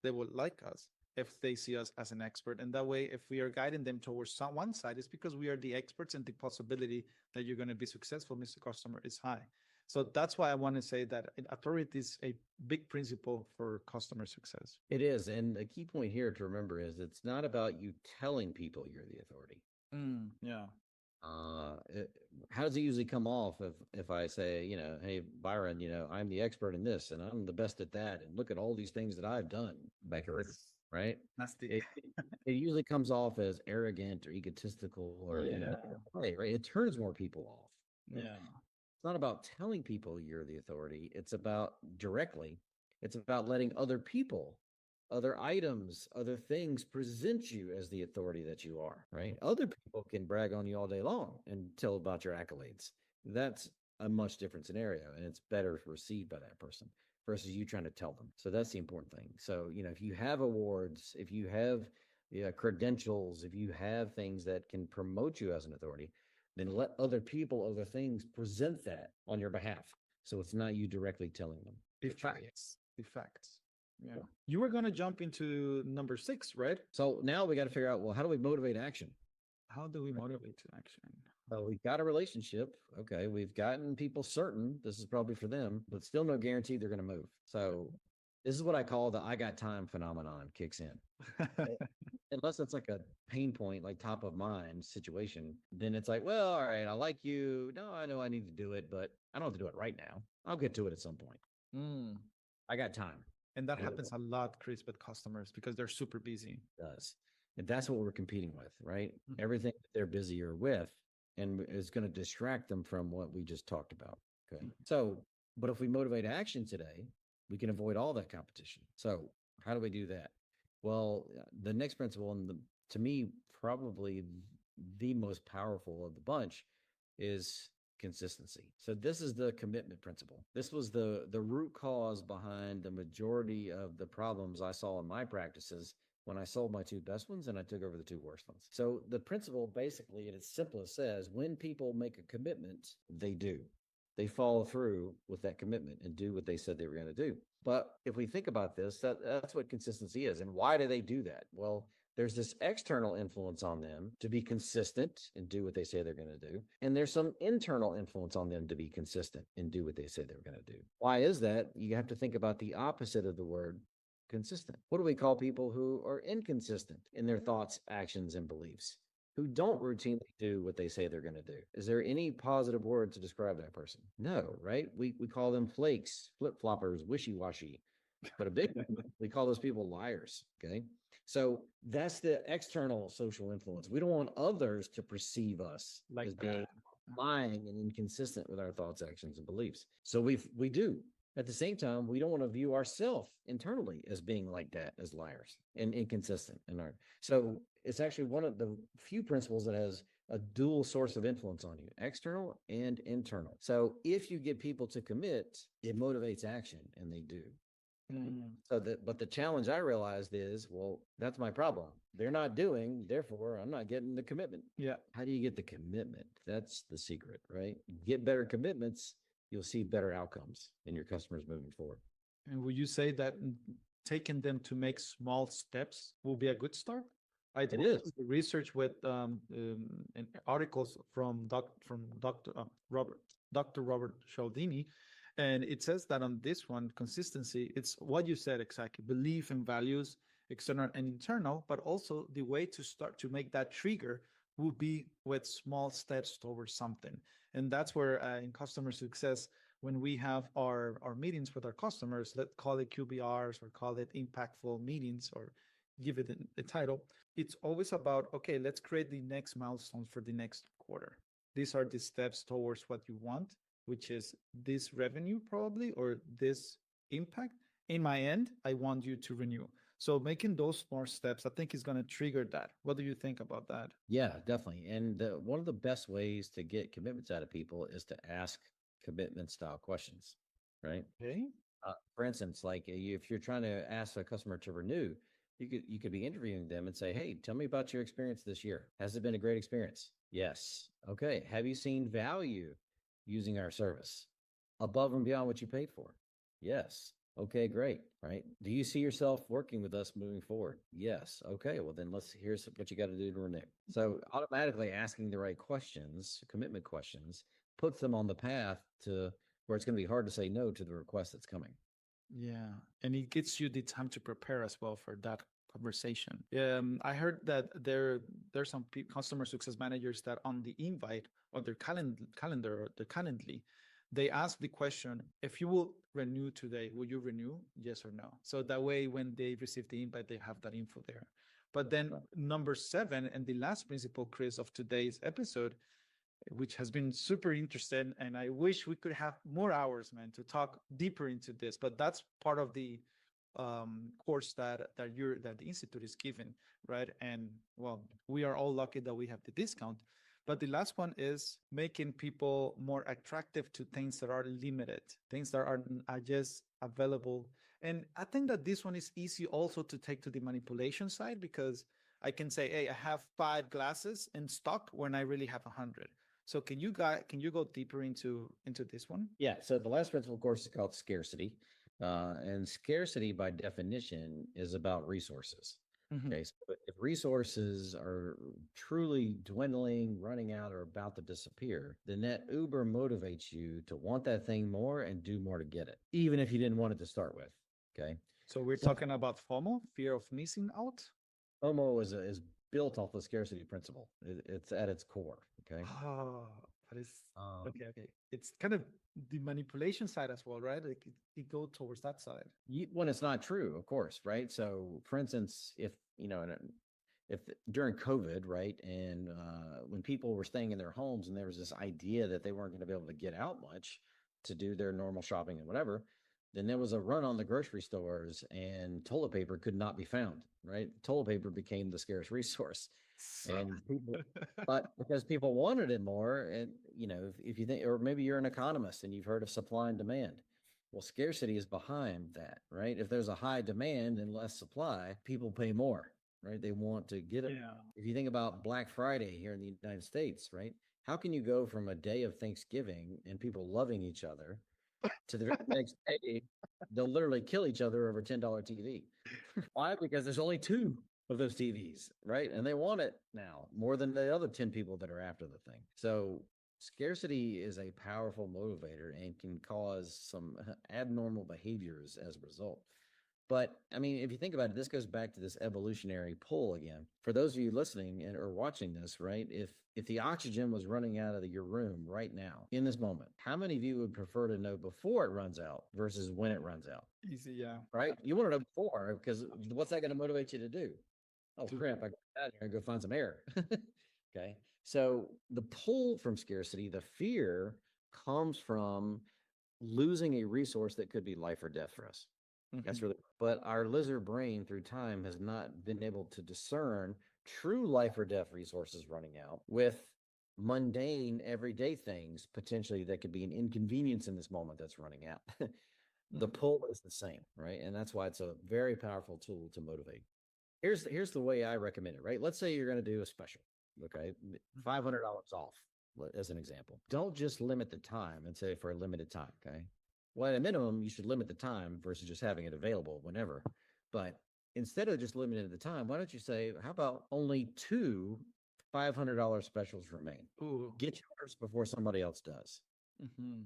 they will like us if they see us as an expert. And that way, if we are guiding them towards one side, it's because we are the experts, and the possibility that you're going to be successful, Mr. Customer, is high. So that's why I want to say that authority is a big principle for customer success. It is. And a key point here to remember is it's not about you telling people you're the authority. Yeah. How does it usually come off if I say, hey, Byron, I'm the expert in this and I'm the best at that. And look at all these things that I've done back here, right? That's the It usually comes off as arrogant or egotistical or, right? It turns more people off. Yeah. It's not about telling people you're the authority. It's about it's about letting other people, other items, other things present you as the authority that you are, right? Other people can brag on you all day long and tell about your accolades. That's a much different scenario, and it's better received by that person versus you trying to tell them. So that's the important thing. So, if you have awards, if you have credentials, if you have things that can promote you as an authority, then let other people, other things present that on your behalf. So it's not you directly telling them. The facts. Yeah. You were going to jump into number 6, right? So now we got to figure out, well, how do we motivate action? How do we motivate to action? Well, we've got a relationship. Okay. We've gotten people certain this is probably for them, but still no guarantee they're going to move. So this is what I call the I got time phenomenon kicks in. Unless it's like a pain point, like top of mind situation, then it's like, well, all right, I like you. No, I know I need to do it, but I don't have to do it right now. I'll get to it at some point. I got time. And that happens a lot, Chris, with customers because they're super busy. It does. And that's what we're competing with, right? Everything that they're busier with and is going to distract them from what we just talked about. Okay. So, but if we motivate action today, we can avoid all that competition. So how do we do that? Well, the next principle, and to me, probably the most powerful of the bunch, is consistency. So this is the commitment principle. This was the root cause behind the majority of the problems I saw in my practices when I sold my 2 best ones and I took over the 2 worst ones. So the principle basically, in its simplest, says when people make a commitment, they do. They follow through with that commitment and do what they said they were going to do. But if we think about this, that's what consistency is. And why do they do that? Well, there's this external influence on them to be consistent and do what they say they're going to do. And there's some internal influence on them to be consistent and do what they say they're going to do. Why is that? You have to think about the opposite of the word consistent. What do we call people who are inconsistent in their thoughts, actions, and beliefs? Who don't routinely do what they say they're going to do? Is there any positive word to describe that person? No, right? We call them flakes, flip-floppers, wishy-washy. But a big we call those people liars, okay? So that's the external social influence. We don't want others to perceive us as being lying and inconsistent with our thoughts, actions, and beliefs. So we do. At the same time, we don't want to view ourselves internally as being like that, as liars and inconsistent in our. So it's actually one of the few principles that has a dual source of influence on you, external and internal. So if you get people to commit, it motivates action, and they do. But the challenge I realized is, well, that's my problem. They're not doing, therefore I'm not getting the commitment. Yeah. How do you get the commitment? That's the secret, right? Get better commitments, you'll see better outcomes in your customers moving forward. And would you say that taking them to make small steps will be a good start? I did research with articles from Dr. Robert Cialdini, and it says that on this one, consistency, it's what you said exactly, belief and values, external and internal, but also the way to start to make that trigger will be with small steps towards something. And that's where in customer success, when we have our meetings with our customers, let's call it QBRs or call it impactful meetings or give it a title, it's always about, okay, let's create the next milestones for the next quarter. These are the steps towards what you want, which is this revenue probably, or this impact. In my end, I want you to renew. So making those small steps, I think is going to trigger that. What do you think about that? Yeah, definitely. And one of the best ways to get commitments out of people is to ask commitment style questions, right? Okay. For instance, like if you're trying to ask a customer to renew, you could be interviewing them and say, hey, tell me about your experience this year. Has it been a great experience? Yes. Okay. Have you seen value using our service above and beyond what you paid for? Yes. Okay, great. Right. Do you see yourself working with us moving forward? Yes. Okay. Well, then here's what you got to do to renew. So automatically asking the right questions, commitment questions, puts them on the path to where it's going to be hard to say no to the request that's coming. Yeah, and it gives you the time to prepare as well for that conversation. I heard that there's some customer success managers that on the invite or their calendar or the Calendly, they ask the question, if you will renew today, will you renew? Yes or no? So that way, when they receive the invite, they have that info there. But then number 7 and the last principle, Chris, of today's episode, which has been super interesting. And I wish we could have more hours, man, to talk deeper into this. But that's part of the course that the institute is giving, right? And well, we are all lucky that we have the discount. But the last one is making people more attractive to things that are limited, things that are just available. And I think that this one is easy also to take to the manipulation side, because I can say, hey, I have 5 glasses in stock when I really have 100. So can you go deeper into this one? Yeah. So the last principle, of course, is called scarcity. And scarcity, by definition, is about resources. Mhm. Okay. So if resources are truly dwindling, running out, or about to disappear, then that uber motivates you to want that thing more and do more to get it, even if you didn't want it to start with. Okay. So we're talking about FOMO, fear of missing out. FOMO is built off the scarcity principle. It's at its core. Okay. Oh, that is Um, okay. Okay, it's kind of the manipulation side as well, right? Like it go towards that side. when it's not true, of course, right? So, for instance, if if during COVID, right, and when people were staying in their homes, and there was this idea that they weren't going to be able to get out much to do their normal shopping and whatever, then there was a run on the grocery stores, and toilet paper could not be found. Right, toilet paper became the scarce resource, and people, but because people wanted it more, and if you think, or maybe you're an economist and you've heard of supply and demand. Well, scarcity is behind that, right? If there's a high demand and less supply, people pay more, right? They want to get it. Yeah. If you think about Black Friday here in the United States, right? How can you go from a day of Thanksgiving and people loving each other to the next day, they'll literally kill each other over $10 TV? Why? Because there's only 2 of those TVs, right? And they want it now more than the other 10 people that are after the thing. So scarcity is a powerful motivator and can cause some abnormal behaviors as a result. But I mean, if you think about it, this goes back to this evolutionary pull again. For those of you listening and or watching this, right? If the oxygen was running out of your room right now in this moment, how many of you would prefer to know before it runs out versus when it runs out? Easy, yeah. Right? You want to know before, because what's that going to motivate you to do? Oh crap! I got out here and go find some air. Okay. So the pull from scarcity, the fear comes from losing a resource that could be life or death for us. That's really, but our lizard brain through time has not been able to discern true life or death resources running out with mundane everyday things potentially that could be an inconvenience in this moment that's running out. The pull is the same, right? And that's why it's a very powerful tool to motivate. Here's the way I recommend it, right? Let's say you're going to do a special, okay? $500 off as an example. Don't just limit the time and say for a limited time, okay? Well, at a minimum, you should limit the time versus just having it available whenever. But instead of just limiting the time, why don't you say, how about only 2 $500 specials remain? Ooh. Get yours before somebody else does. Mm-hmm.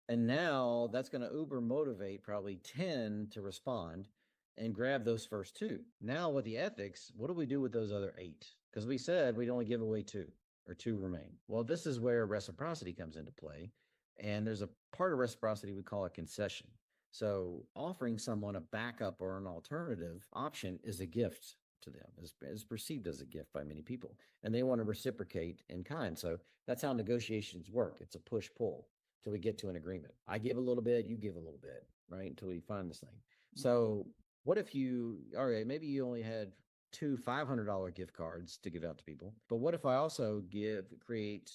And now that's going to uber motivate probably 10 to respond and grab those first 2. Now with the ethics, what do we do with those other 8? Because we said we'd only give away 2 or 2 remain. Well, this is where reciprocity comes into play. And there's a part of reciprocity we call a concession. So offering someone a backup or an alternative option is a gift to them, is perceived as a gift by many people. And they want to reciprocate in kind. So that's how negotiations work. It's a push-pull till we get to an agreement. I give a little bit, you give a little bit, right? Until we find this thing. So what if all right, maybe you only had 2 $500 gift cards to give out to people, but what if I also create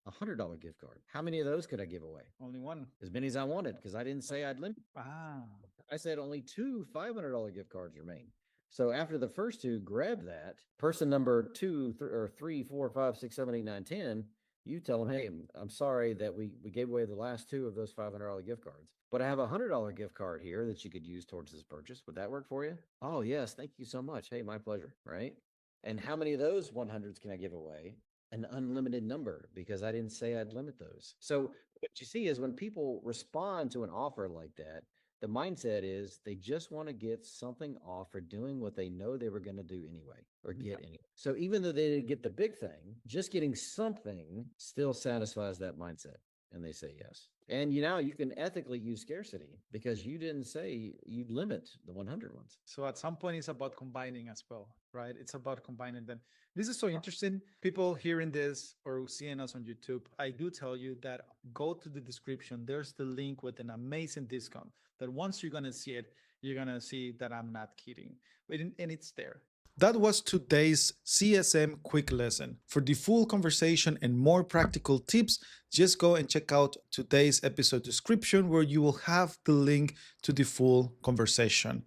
$100 gift card? How many of those could I give away? Only one. As many as I wanted, because I didn't say I'd limit. I said only 2 $500 gift cards remain. So after the first 2, grab that person number 2 or 3, 4, 5, 6, 7, 8, 9, 10. You tell them, hey, I'm sorry that we gave away the last two of those $500 gift cards, but I have a $100 gift card here that you could use towards this purchase. Would that work for you? Oh, yes. Thank you so much. Hey, my pleasure. Right. And how many of those 100s can I give away? An unlimited number, because I didn't say I'd limit those. So what you see is when people respond to an offer like that, the mindset is they just want to get something off for doing what they know they were going to do anyway or get anyway. So even though they didn't get the big thing, just getting something still satisfies that mindset. And they say yes. And you can ethically use scarcity because you didn't say you limit the 100 ones. So at some point, it's about combining as well, right? It's about combining them. This is so interesting. People hearing this or seeing us on YouTube, I do tell you that go to the description. There's the link with an amazing discount that once you're going to see it, you're going to see that I'm not kidding. And it's there. That was today's CSM Quick Lesson. For the full conversation and more practical tips, just go and check out today's episode description where you will have the link to the full conversation.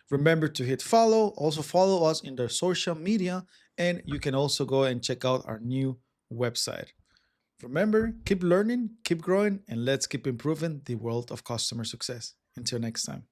Remember to hit follow, also follow us in the social media, and you can also go and check out our new website. Remember, keep learning, keep growing, and let's keep improving the world of customer success. Until next time.